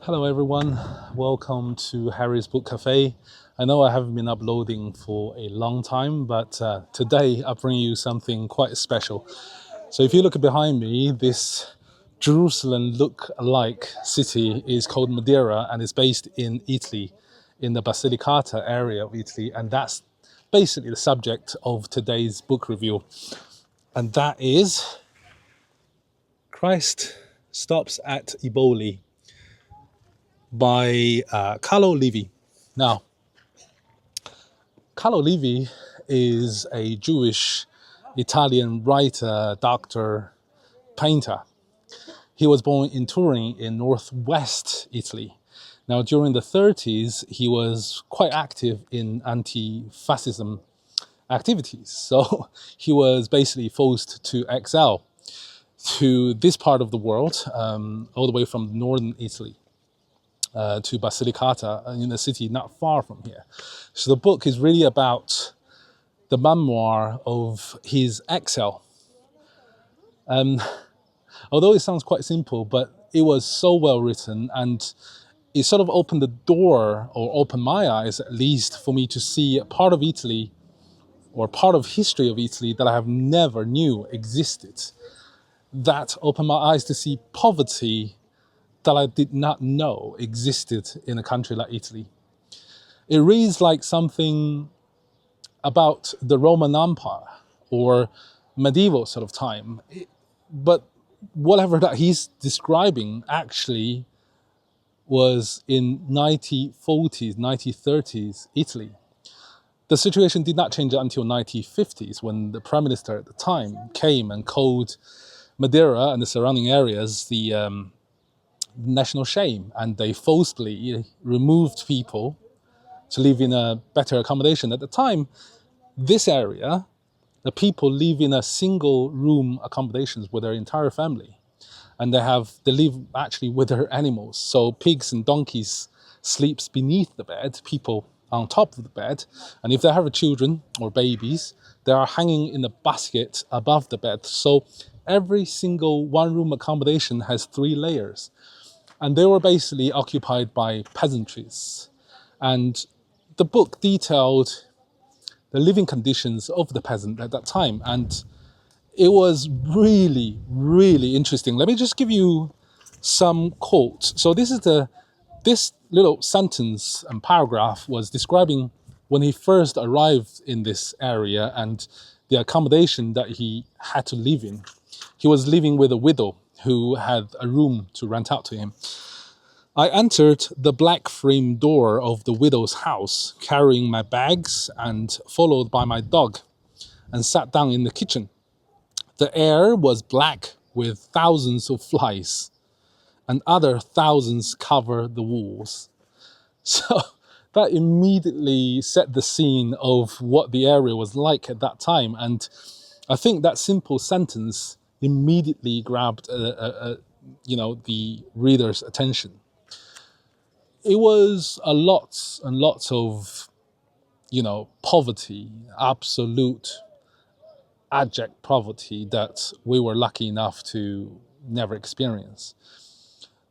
Hello everyone, welcome to Harry's Book Cafe. I know I haven't been uploading for a long time, but today I bring you something quite special. So if you look behind me, this Jerusalem look-alike city is called Matera and is based in Italy, in the Basilicata area of Italy, and that's basically the subject of today's book review. And that is Christ Stops at Eboli by Carlo Levi. Now, Carlo Levi is a Jewish Italian writer, doctor, painter. He was born in Turin in northwest Italy. Now, during the 30s, he was quite active in anti-fascism activities. So he was basically forced to exile to this part of the world, all the way from northern Italy. To Basilicata in a city not far from here. So the book is really about the memoir of his exile. Although it sounds quite simple, but it was so well written, and it sort of opened the door, or opened my eyes at least, for me to see a part of Italy or part of history of Italy that I have never knew existed. That opened my eyes to see poverty that I did not know existed in a country like Italy. It reads like something about the Roman Empire or medieval sort of time. But whatever that he's describing actually was in 1940s, 1930s Italy. The situation did not change until 1950s when the Prime Minister at the time came and called Matera and the surrounding areas the national shame, and they forcibly removed people to live in a better accommodation. At the time, this area, the people live in a single room accommodations with their entire family, and they live actually with their animals. So pigs and donkeys sleeps beneath the bed, people on top of the bed, and if they have children or babies, they are hanging in a basket above the bed. So every single one-room accommodation has 3 layers. And they were basically occupied by peasantries. And the book detailed the living conditions of the peasant at that time. And it was really, really interesting. Let me just give you some quotes. So this little sentence and paragraph was describing when he first arrived in this area and the accommodation that he had to live in. He was living with a widow who had a room to rent out to him. I entered the black frame door of the widow's house, carrying my bags and followed by my dog, and sat down in the kitchen. The air was black with thousands of flies, and other thousands covered the walls. So that immediately set the scene of what the area was like at that time. And I think that simple sentence immediately grabbed the reader's attention. It was a lot and lots of, poverty, absolute, abject poverty that we were lucky enough to never experience.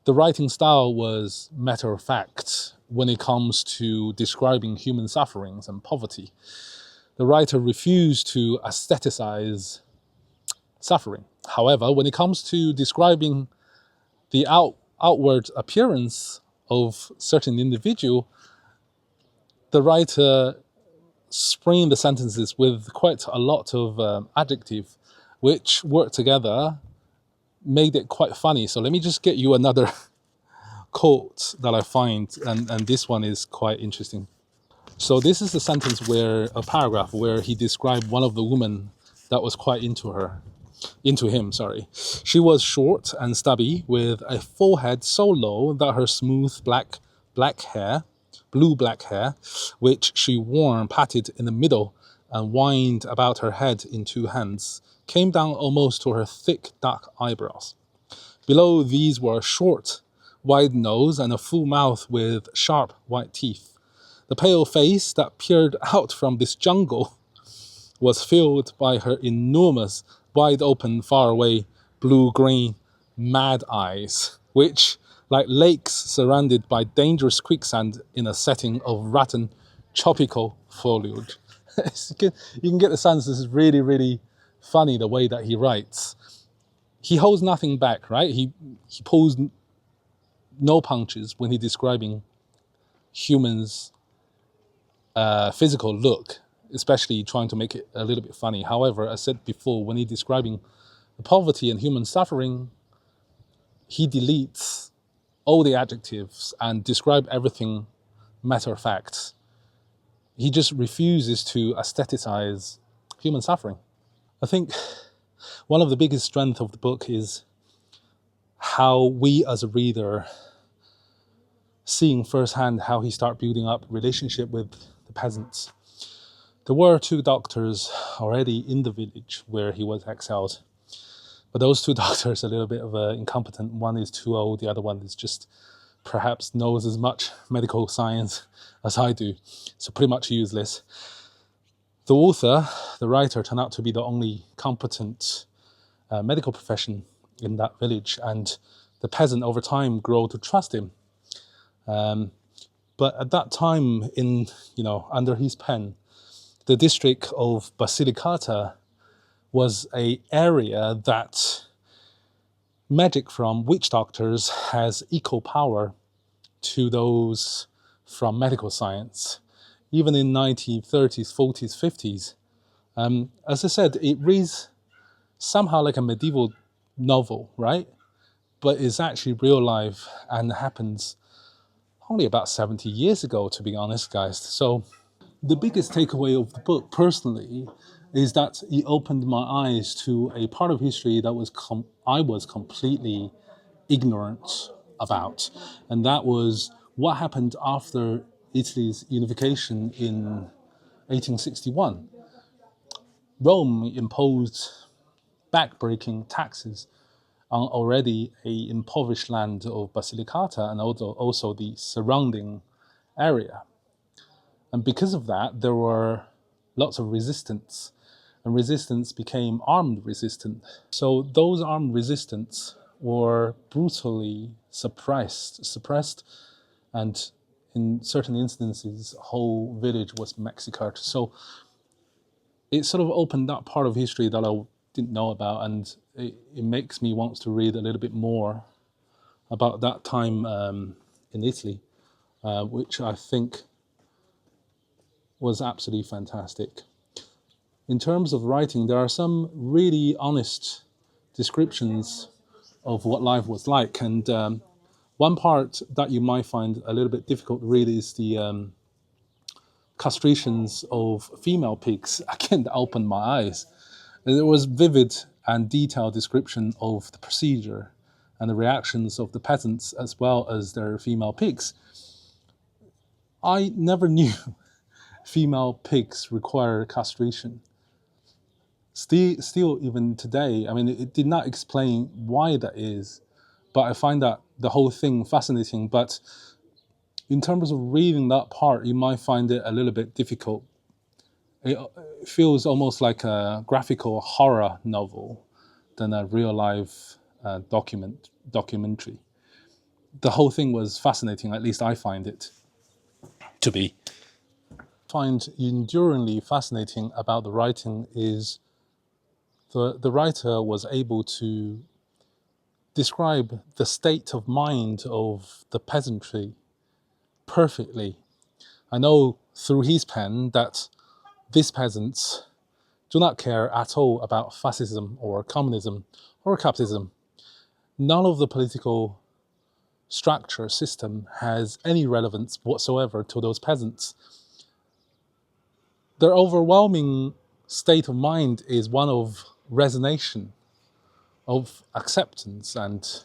The writing style was matter of fact when it comes to describing human sufferings and poverty. The writer refused to aestheticize suffering. However, when it comes to describing the outward appearance of certain individual, the writer spring the sentences with quite a lot of adjective, which worked together, made it quite funny. So let me just get you another quote that I find, and this one is quite interesting. So this is a paragraph where he described one of the women that was quite into him. She was short and stubby, with a forehead so low that her smooth blue black hair, which she wore parted in the middle and wound about her head in 2 hands, came down almost to her thick dark eyebrows. Below these were a short, wide nose and a full mouth with sharp white teeth. The pale face that peered out from this jungle was filled by her enormous, wide-open, far-away, blue-green, mad eyes, which like lakes surrounded by dangerous quicksand in a setting of rotten tropical foliage. You can get the sense this is really, really funny the way that he writes. He holds nothing back, right? He pulls no punches when he's describing humans' physical look, especially trying to make it a little bit funny. However, as I said before, when he's describing the poverty and human suffering, he deletes all the adjectives and describe everything matter of fact. He just refuses to aestheticize human suffering. I think one of the biggest strengths of the book is how we as a reader, seeing firsthand how he started building up relationship with the peasants. There were 2 doctors already in the village where he was exiled. But those 2 doctors are a little bit of incompetent. One is too old, the other one is just perhaps knows as much medical science as I do, so pretty much useless. The author, the writer, turned out to be the only competent medical profession in that village, and the peasant over time grew to trust him. But at that time, under his pen, the district of Basilicata was an area that magic from witch doctors has equal power to those from medical science. Even in 1930s, 40s, 50s. As I said, it reads somehow like a medieval novel, right? But it's actually real life and happens only about 70 years ago, to be honest, guys. So the biggest takeaway of the book, personally, is that it opened my eyes to a part of history that I was completely ignorant about. And that was what happened after Italy's unification in 1861. Rome imposed backbreaking taxes on already a impoverished land of Basilicata and also the surrounding area. And because of that, there were lots of resistance, and resistance became armed resistance. So those armed resistance were brutally suppressed, and in certain instances, the whole village was massacred. So it sort of opened that part of history that I didn't know about, and it makes me want to read a little bit more about that time in Italy, which I think was absolutely fantastic. In terms of writing, there are some really honest descriptions of what life was like, and one part that you might find a little bit difficult to read is the castrations of female pigs. Again, that opened my eyes. There was vivid and detailed description of the procedure and the reactions of the peasants as well as their female pigs. I never knew female pigs require castration. Still, even today, I mean, it did not explain why that is, but I find that the whole thing fascinating. But in terms of reading that part, you might find it a little bit difficult. It feels almost like a graphical horror novel than a real life documentary. The whole thing was fascinating, at least I find it to be. Find enduringly fascinating about the writing is the writer was able to describe the state of mind of the peasantry perfectly. I know through his pen that these peasants do not care at all about fascism or communism or capitalism. None of the political structure system has any relevance whatsoever to those peasants. Their overwhelming state of mind is one of resignation, of acceptance and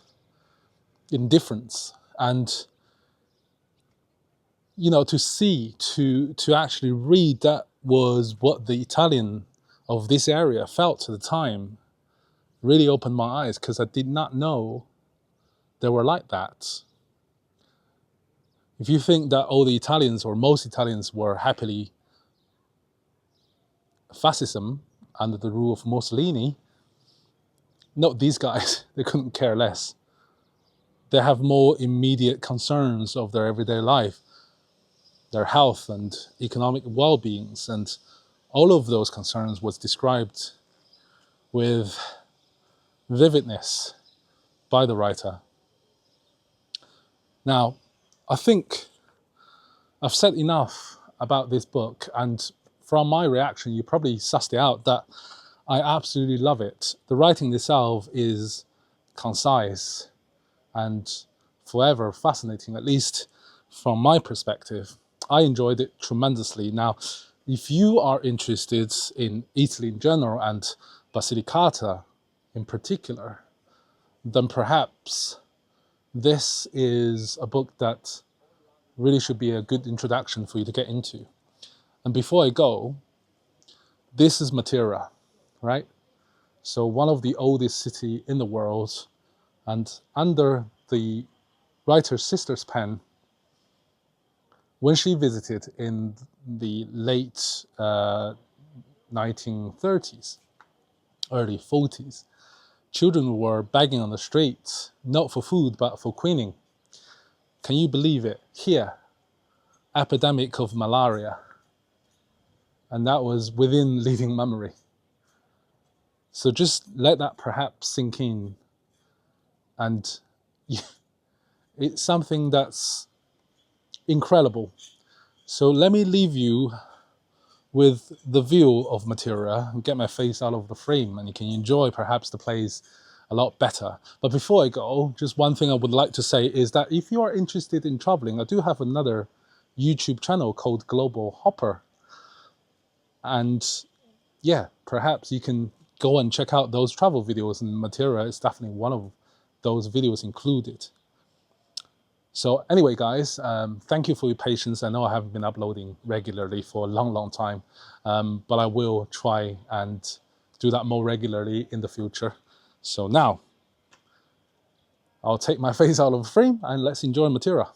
indifference. And to actually read that was what the Italian of this area felt at the time really opened my eyes, because I did not know they were like that. If you think that all the Italians or most Italians were happily fascism under the rule of Mussolini, not these guys, they couldn't care less. they have more immediate concerns of their everyday life, their health and economic well-beings, and all of those concerns was described with vividness by the writer. Now, I think I've said enough about this book, and from my reaction, you probably sussed it out that I absolutely love it. The writing itself is concise and forever fascinating, at least from my perspective. I enjoyed it tremendously. Now, if you are interested in Italy in general and Basilicata in particular, then perhaps this is a book that really should be a good introduction for you to get into. And before I go, this is Matera, right? So one of the oldest cities in the world, and under the writer's sister's pen, when she visited in the late 1930s, early 40s, children were begging on the streets, not for food, but for quinine. Can you believe it? Here, epidemic of malaria. And that was within living memory. So just let that perhaps sink in. And it's something that's incredible. So let me leave you with the view of Matera and get my face out of the frame, and you can enjoy perhaps the place a lot better. But before I go, just one thing I would like to say is that if you are interested in traveling, I do have another YouTube channel called Global Hopper. And yeah, perhaps you can go and check out those travel videos, and Matera is definitely one of those videos included. So anyway, guys, thank you for your patience. I know I haven't been uploading regularly for a long time, but I will try and do that more regularly in the future. So now, I'll take my face out of the frame and let's enjoy Matera.